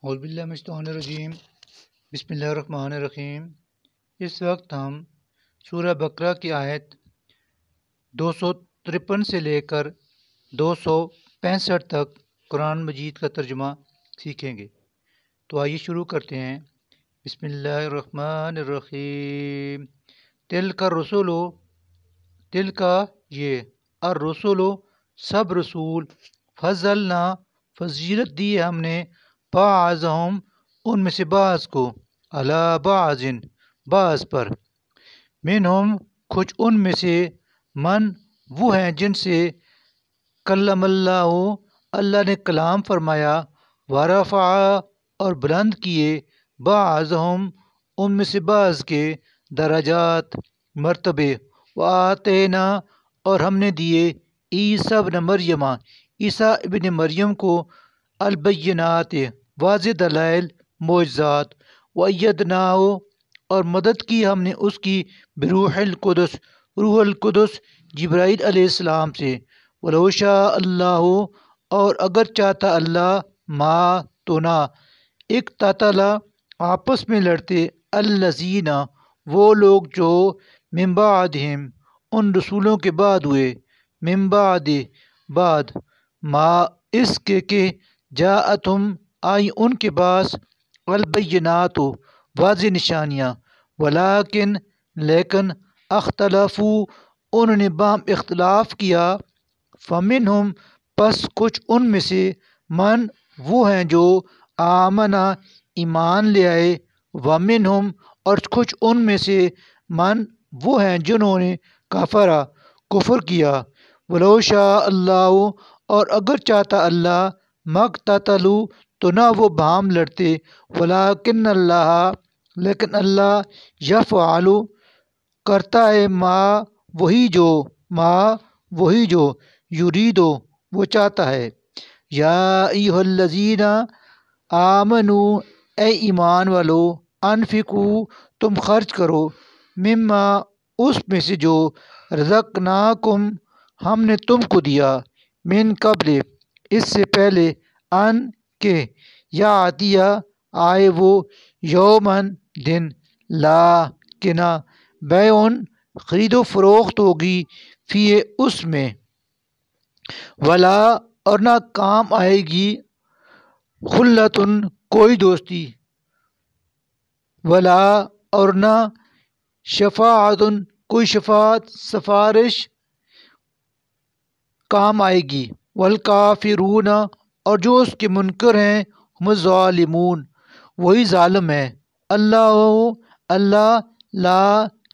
اعوذ باللہ من الشیطان الرجیم بسم اللہ الرحمن الرحیم۔ اس وقت ہم سورہ بقرہ کی آیت 253 سے لے کر 265 تک قرآن مجید کا ترجمہ سیکھیں گے۔ تو آئیے شروع کرتے ہیں۔ بسم اللہ الرحمن الرحیم۔ تلک الرسل، تلکا یہ، الرسل سب رسول، فضلنا فضیلت دی ہم نے، بعضهم ان میں سے بعض کو، علی بعض بعض پر، منہم کچھ ان میں سے، من وہ ہیں جن سے کلم اللہ اللہ نے کلام فرمایا، ورفع اور بلند کیے، بعضهم ان میں سے بعض کے، درجات مرتبے، وآتینا اور ہم نے دیے، عیسیٰ ابن مریم عیسیٰ ابن مریم کو، البینات واضح دلائل معجزات، وَأَيَّدْنَاهُ اور مدد کی ہم نے اس کی، بروح القدس روح القدس جبرائیل علیہ السلام سے، وَلَوْ شَاءَ اللَّهُ اور اگر چاہتا اللہ، ما تو نہ، اقتتل آپس میں لڑتے، الذین وہ لوگ جو، من بعدہم ان رسولوں کے بعد ہوئے، من بعد بعد، ما اس کے کہ، جاءتہم آئی ان کے پاس، البینات واضح نشانیاں، ولیکن لیکن، اختلفوا انہوں نے باہم اختلاف کیا، فمنہم پس کچھ ان میں سے، من وہ ہیں جو، آمنا ایمان لے آئے، ومنہم اور کچھ ان میں سے، من وہ ہیں جنہوں نے، کفرا کفر کیا، ولو شاء اللہ اور اگر چاہتا اللہ، مقتتلوا تو نہ وہ باہم لڑتے، ولیکن اللہ لیکن اللہ، یفعل کرتا ہے، ما وہی جو، یریدو وہ چاہتا ہے۔ یا ایھا الذین آمنوا اے ایمان والو، انفقوا تم خرچ کرو، مما اس میں سے جو، رزقناکم ہم نے تم کو دیا، من قبل اس سے پہلے، ان کے، یا عطیہ آئے وہ، یومن دن، لا کہ نہ، بیعن خرید و فروخت ہوگی، فی اس میں، ولا اور نہ کام آئے گی، خلتن کوئی دوستی، ولا اور نہ، شفاعتن کوئی شفاعت سفارش کام آئے گی، والکافرون اور جو اس کے منکر ہیں، ہم الظالمون وہی ظالم ہیں، اللہ لا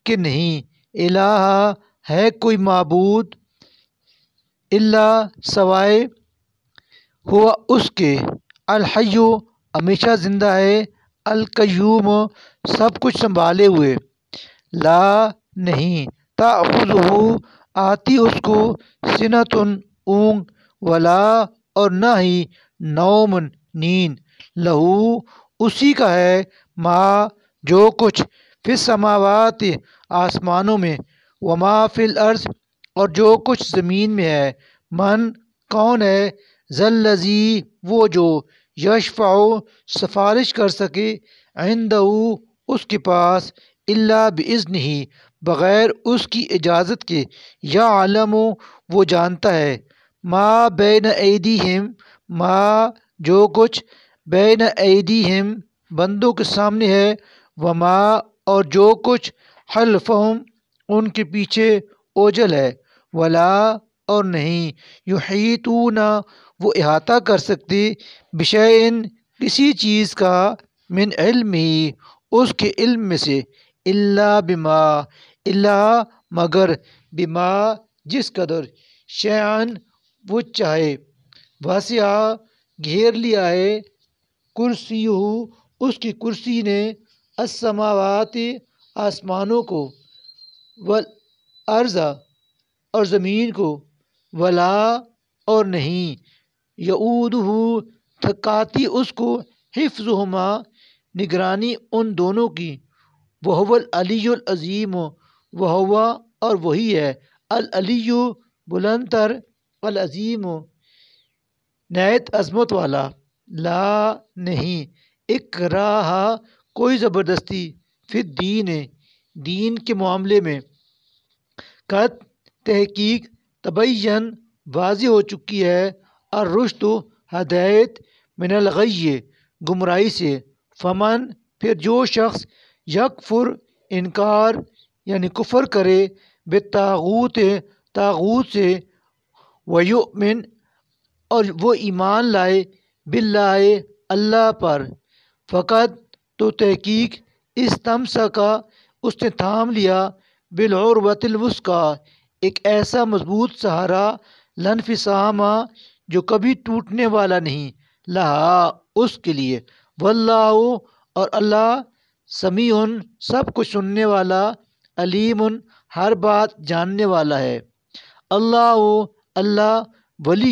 کہ نہیں، الہ ہے کوئی معبود، الا سوائے، ہوا اس کے، الحی ہمیشہ زندہ ہے، القیوم سب کچھ سنبھالے ہوئے، لا نہیں، تأخذہ آتی اس کو، سنۃ اونگ، ولا اور نہ ہی، نوم نیند، لہو اسی کا ہے، ما جو کچھ، فی السماوات آسمانوں میں، وما فی الارض اور جو کچھ زمین میں ہے، من کون ہے، ذا الذی وہ جو، یشفع سفارش کر سکے، عندہ اس کے پاس، الا باذنہ بغیر اس کی اجازت کے، یعلم وہ جانتا ہے، ما بین ایدیہم ما جو کچھ، بین ایدیہم بندوں کے سامنے ہے، وما اور جو کچھ، خلفہم ان کے پیچھے، اوجل ہے، ولا اور نہیں، یحیطون وہ احاطہ کر سکتے، بشیء کسی چیز کا، من علمہ اس کے علم میں سے، الا بما الا مگر، بما جس قدر، شیئن وہ چاہے، وسع گھیر لیا ہے، کرسیہ اس کی کرسی نے، السماوات آسمانوں کو، والارض اور زمین کو، ولا اور نہیں، یعودہ تھکاتی اس کو، حفظہما نگرانی ان دونوں کی، وہو العلی العظیم وہو اور وہی ہے، العلی بلند تر، العظیم نہایت عظمت والا، لا نہیں، اکراہ کوئی زبردستی، فی الدین دین کے معاملے میں، قد تحقیق، تبین واضح ہو چکی ہے، الرشد ہدایت، من الغی گمراہی سے، فمن پھر جو شخص یکفر انکار یعنی کفر کرے، بالطاغوت طاغوت سے، ویؤمن اور وہ ایمان لائے، باللہ اللہ پر، فقط تو تحقیق استمسکا اس نے تھام لیا، بالعروۃ الوثقی ایک ایسا مضبوط سہارا، لانفصام جو کبھی ٹوٹنے والا نہیں، لہا اس کے لیے، واللہ اور اللہ، سمیع سب کچھ سننے والا، علیم ہر بات جاننے والا ہے۔ اللہ اللہ ولی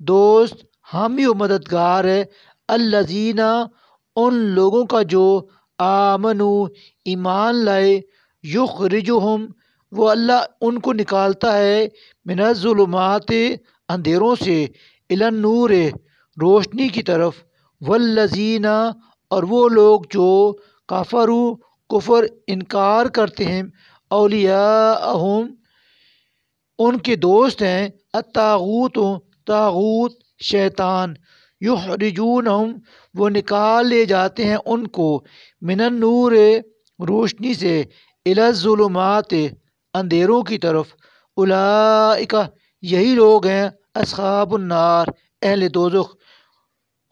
دوست، حامی و مددگار ہے، الذین ان لوگوں کا جو آمنو ایمان لائے، یخرجہم وہ اللہ ان کو نکالتا ہے، من الظلمات اندھیروں سے، الی النور روشنی کی طرف، والذین اور وہ لوگ جو کفروا کفر انکار کرتے ہیں، اولیاءہم ان کے دوست ہیں، الطاغوت طاغوت شیطان، یخرجونہم وہ نکال لے جاتے ہیں ان کو، من النور روشنی سے، الی الظلمات اندھیروں کی طرف، اولئک یہی لوگ ہیں، اصحاب النار اہل دوزخ،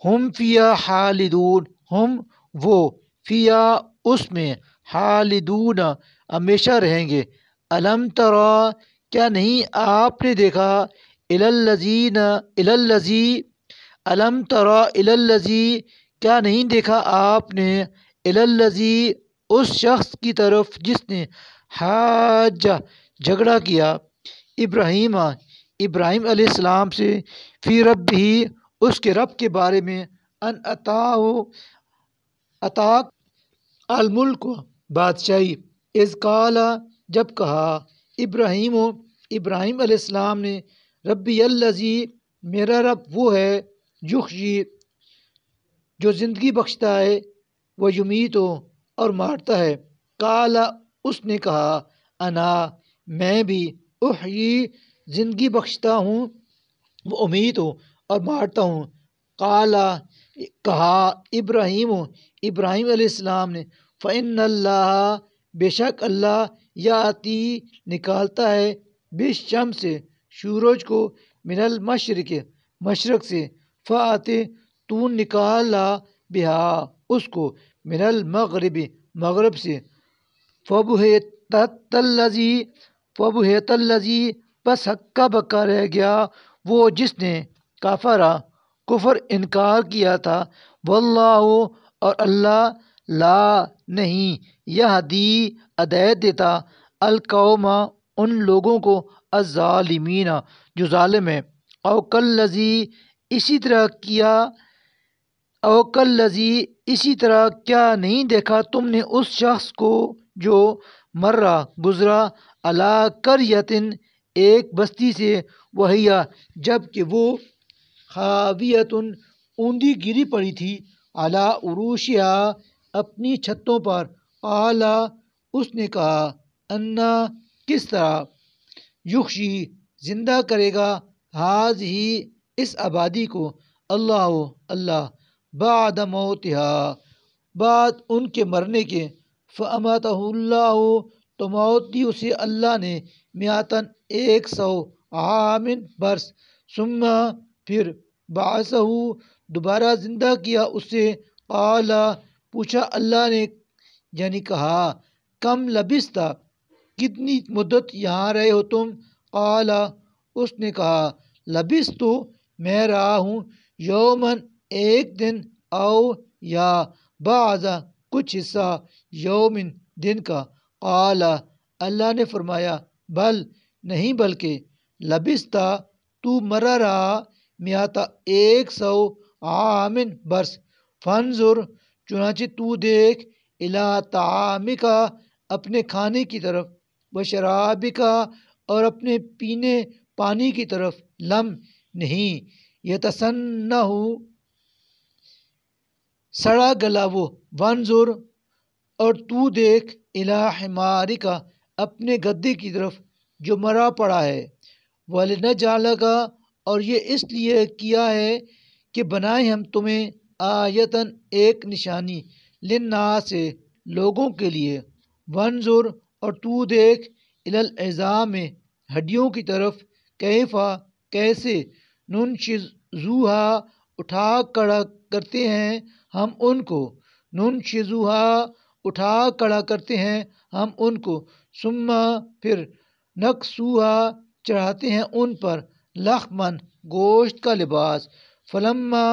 ہم فیہا خالدون ہم وہ فیہا اس میں، خالدون ہمیشہ رہیں گے۔ الم تری کیا نہیں آپ نے دیکھا، الذی الم تری الذی کیا نہیں دیکھا آپ نے، الذی اس شخص کی طرف جس نے حاج جھگڑا کیا، ابراہیم ابراہیم علیہ السلام سے، فی ربہ اس کے رب کے بارے میں، ان عطا الملک بادشاہی، اذ قال جب کہا، ابراہیم ابراہیم علیہ السلام نے، ربی الذی میرا رب وہ ہے، یحیی جو زندگی بخشتا ہے، وہ یمیت اور مارتا ہے، قال اس نے کہا، انا میں بھی، احیی زندگی بخشتا ہوں، وہ امیت اور مارتا ہوں، قال کہا ابراہیم ابراہیم علیہ السلام نے، فإن اللہ بے شک اللہ، یاتی نکالتا ہے، بالشمس سورج کو، من المشرق مشرق سے، فأت تو نکالا، بہا اس کو، من المغرب مغرب سے، فبہت الذی بس ہکا بکا رہ گیا وہ جس نے، کفرا کفر انکار کیا تھا، واللہ اور اللہ، لا نہیں، یہدی ہدایت دیتا، القوم ان لوگوں کو، الظالمین جو ظالم ہیں، او کالذی اسی طرح کیا، او کالذی اسی طرح کیا نہیں دیکھا تم نے اس شخص کو جو مرہ گزرا، علی قریۃ ایک بستی سے، وہیا جب کہ وہ، خاویۃ اوندھی گری پڑی تھی، علی عروشہا اپنی چھتوں پر، قال اس نے کہا، انا کس طرح، یحیی زندہ کرے گا، ہذہ اس آبادی کو، اللہ اللہ، بعد موتہا بعد ان کے مرنے کے، فاماتہ اللہ تو موت دی اسے اللہ نے، میاتن 100 عام برس، ثم پھر بعثہ دوبارہ زندہ کیا اسے، قال پوچھا اللہ نے یعنی کہا، کم لبثت کتنی مدت یہاں رہے ہو تم، قال اس نے کہا، لبثت میں رہا ہوں، یومن ایک دن، او یا بعض کچھ حصہ، یومن دن کا، قال اللہ نے فرمایا، بل نہیں بلکہ، لبثت تو مرا رہا، میاتہ 100 عام برس، فانظر چنانچہ تو دیکھ، الی طعامک اپنے کھانے کی طرف، وشرابک اور اپنے پینے پانی کی طرف، لم نہیں، یتسنہ سڑا گلا وہ، وانظر اور تو دیکھ، الی حمارک اپنے گدے کی طرف جو مرا پڑا ہے، وَلِنَجْعَلَكَ اور یہ اس لیے کیا ہے کہ بنائے ہم تمہیں آیتاً ایک نشانی، للناس لوگوں کے لیے، وانظر اور تو دیکھ، الی العظام ہڈیوں کی طرف، کیفا کیسے، ننشزوہا اٹھا کھڑا کرتے ہیں ہم ان کو، ننشزوہا اٹھا کھڑا کرتے ہیں ہم ان کو، ثم پھر نکسوہا چڑھاتے ہیں ان پر، لحمن گوشت کا لباس، فلما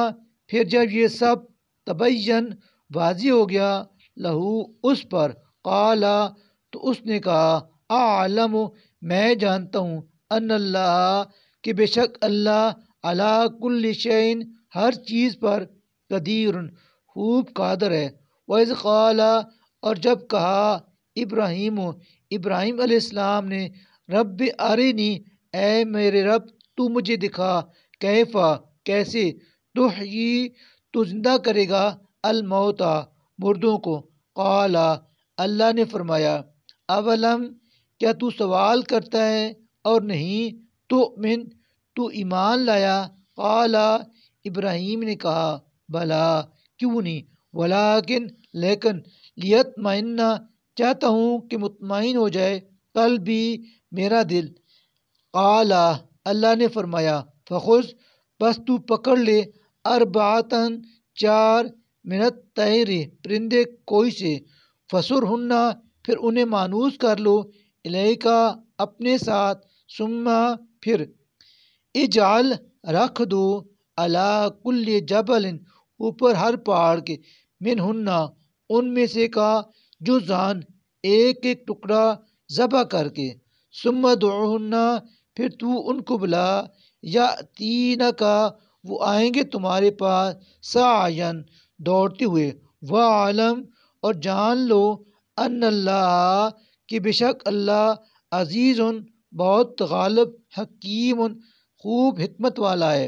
پھر جب یہ سب تبین واضح ہو گیا، لہو اس پر، قالا تو اس نے کہا، اعلم میں جانتا ہوں، ان اللہ کہ بے شک اللہ، علی کل شیء ہر چیز پر، قدیر خوب قادر ہے، وَإِذْ قَالَ اور جب کہا ابراہیم علیہ السلام نے، رب ارنی اے میرے رب تو مجھے دکھا، کیفا کیسے، تحیی تو زندہ کرے گا، الموتا مردوں کو، قال اللہ نے فرمایا، اولم کیا تو سوال کرتا ہے اور نہیں، تؤمن تو ایمان لایا، قال ابراہیم نے کہا، بلا کیوں نہیں، ولیکن لیکن، لیطمئن چاہتا ہوں کہ مطمئن ہو جائے، قلبی میرا دل، قال اللہ نے فرمایا، فخذ بس تو پکڑ لے، اربعتن چار، من الطیر پرندے کوئی سے، فصرہن پھر انہیں مانوس کر لو، الیکا اپنے ساتھ، ثم پھر اجعل رکھ دو، علی کل جبل اوپر ہر پہاڑ کے، منہن ان میں سے کا، جزءاً ایک ایک ٹکڑا، ذبح کر کے، ثم ادعوہن پھر تو ان کو بلا، یاتینک وہ آئیں گے تمہارے پاس، سعین دوڑتے ہوئے، وعلم اور جان لو، ان اللہ کہ بے شک اللہ، عزیز بہت غالب، حکیم خوب حکمت والا ہے،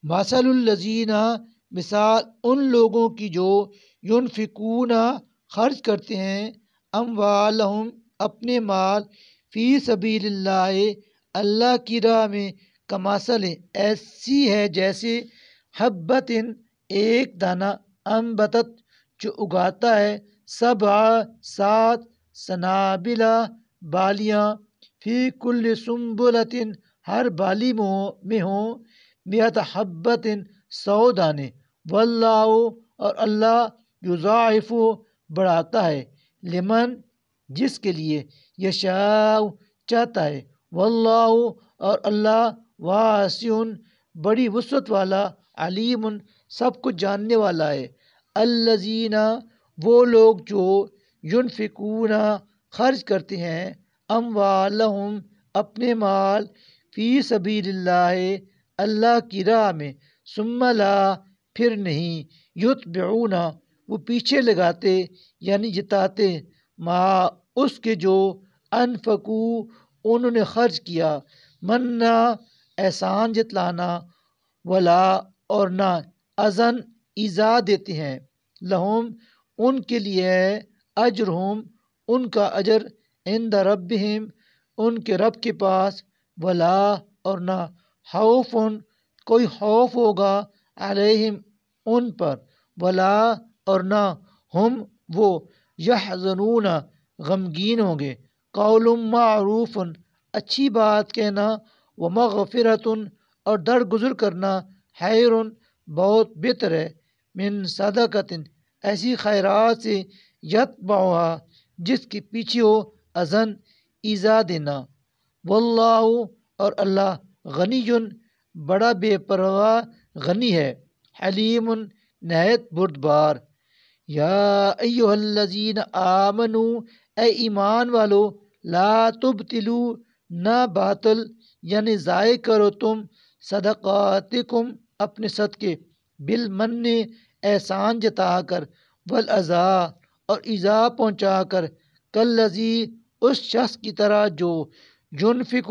مثل الذین مثال ان لوگوں کی جو ینفقون خرچ کرتے ہیں، اموالہم اپنے مال، فی سبیل اللہ اللہ کی راہ میں، کمثل ایسی ہے جیسے، حبۃ ایک دانہ، انبتت جو اگاتا ہے، سبع سات، سنابلہ بالیاں، فی کل سنبلۃ ہر بالی میں ہوں، مئۃ حبۃ 100 دانے، واللہ اور اللہ، یضاعف بڑھاتا ہے، لمن جس کے لیے، یشاء چاہتا ہے، واللہ اور اللہ، واسع بڑی وسعت والا، علیم سب کچھ جاننے والا ہے، الذین وہ لوگ جو ینفقون خرچ کرتے ہیں، اموالہم اپنے مال، فی سبیل اللہ اللہ کی راہ میں، ثم لا پھر نہیں، یتبعون وہ پیچھے لگاتے یعنی جتاتے، ما اس کے جو، انفقو انہوں نے خرچ کیا، منا احسان جتلانا، ولا اور نہ، اذن ایذا دیتے ہیں، لہم ان کے لیے ہے، اجرہم ان کا اجر، عند ربہم ان کے رب کے پاس، ولا اور نہ، خوف کوئی خوف ہوگا، علیہم ان پر، ولا اور نہ، ہم وہ، یحزنون غمگین ہوں گے، قول معروف اچھی بات کہنا، ومغفرۃ اور درگزر کرنا، خیر بہت بہتر ہے، من صدقۃ ایسی خیرات سے، یتبعھا جس کے پیچھے ہو، اذن ایذا دینا، واللہ اور اللہ، غنی بڑا بے پرواہ غنی ہے، حلیم نہایت بردبار، یا ایہا الذین آمنوا اے ایمان والو، لا تبطلوا نہ باطل یعنی ضائع کرو تم، صدقاتکم اپنے صدقے، بالمن احسان جتا کر، والاذی اور ایذا پہنچا کر، کالذی اس شخص کی طرح جو، ینفق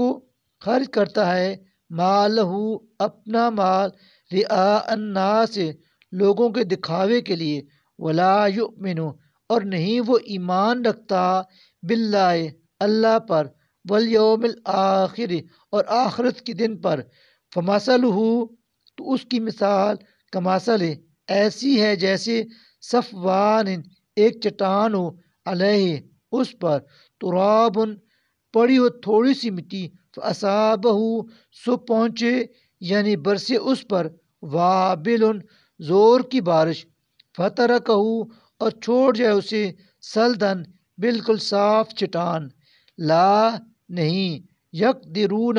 خرچ کرتا ہے، مالہ اپنا مال، رئاء الناس لوگوں کے دکھاوے کے لیے، ولا یؤمن اور نہیں وہ ایمان رکھتا، باللہ اللہ پر، والیوم الآخر اور آخرت کے دن پر، فمثلہ تو اس کی مثال کمثل ایسی ہے جیسے صفوان ایک چٹان ہو، علیہ اس پر تراب پڑی ہو تھوڑی سی مٹی، فاصابہ سو پہنچے یعنی برسے اس پر وابل زور کی بارش، فترکہ اور چھوڑ جائے اسے سلدن بالکل صاف چٹان، لا نہیں، یقدرون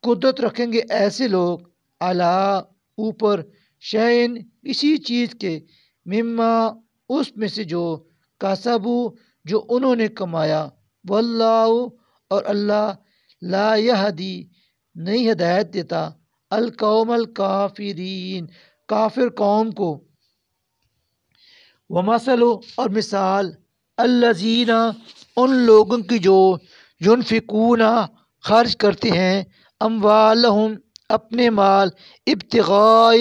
قدرت رکھیں گے ایسے لوگ، علی اوپر، شیئن کسی چیز کے، مما اس میں سے جو، کسبو جو انہوں نے کمایا، واللہ اور اللہ، لا یہدی نہیں ہدایت دیتا، القوم الکافرین کافر قوم کو، ومثل اور مثال، الذین ان لوگوں کی جو ینفقون خرچ کرتے ہیں، اموالہم اپنے مال، ابتغاء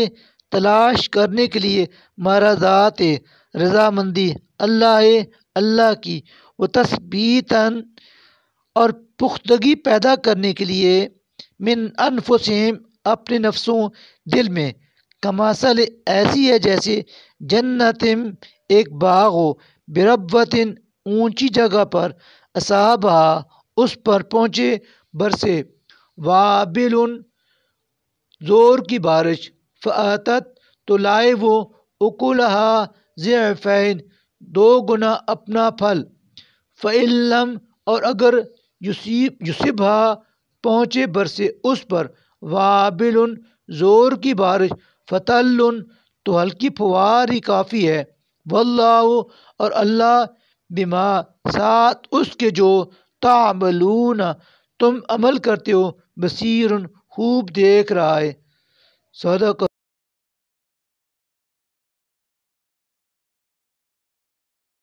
تلاش کرنے کے لیے، مرضات رضامندی اللہ کی، وتثبیتاً اور پختگی پیدا کرنے کے لیے، من انفسہم اپنے نفسوں دل میں، کمثل ایسی ہے جیسے جنت ایک باغ ہو، بربوۃ اونچی جگہ پر، اصابہ اس پر پہنچے برسے، وابل زور کی بارش، فاتت تو لائے وہ، اکلہا ضعفین دو گنا اپنا پھل، فإن لم اور اگر یصبھا پہنچے برسے اس پر، وابل زور کی بارش، فتل تو ہلکی پھوار ہی کافی ہے، واللہ اور اللہ، بما ساتھ اس کے جو، تعملون تم عمل کرتے ہو، بصیر خوب دیکھ رہا ہے۔ صدق